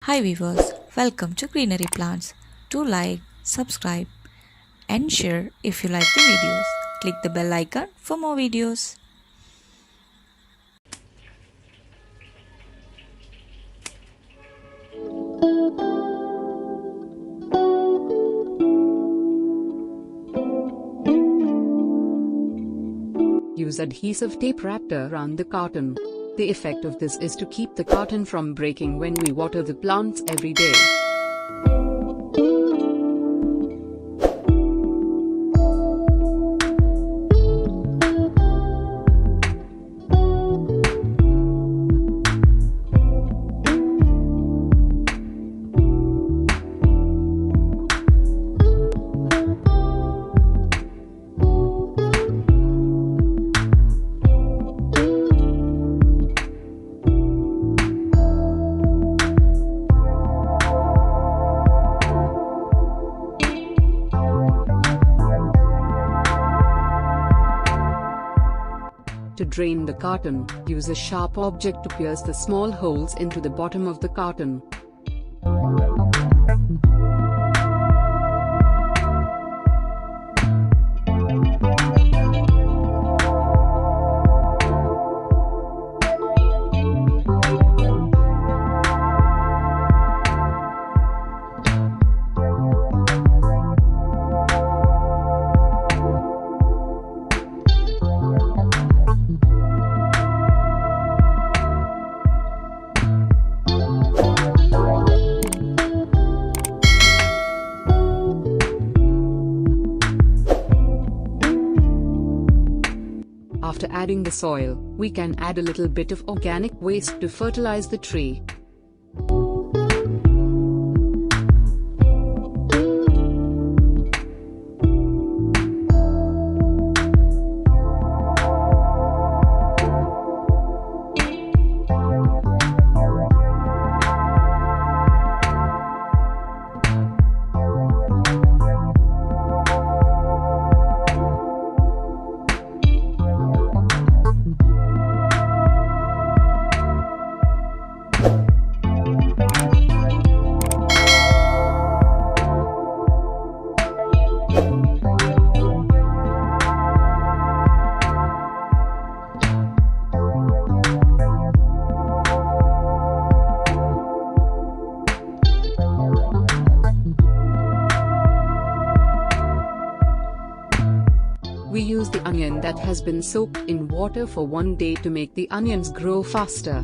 Hi viewers, welcome to Greenery Plants. Do like, subscribe and share if you like the videos. Click the bell icon for more videos. Use adhesive tape wrapped around the carton. The effect of this is to keep the carton from breaking when we water the plants every day. To drain the carton, use a sharp object to pierce the small holes into the bottom of the carton. After adding the soil, we can add a little bit of organic waste to fertilize the tree. We use the onion that has been soaked in water for 1 day to make the onions grow faster.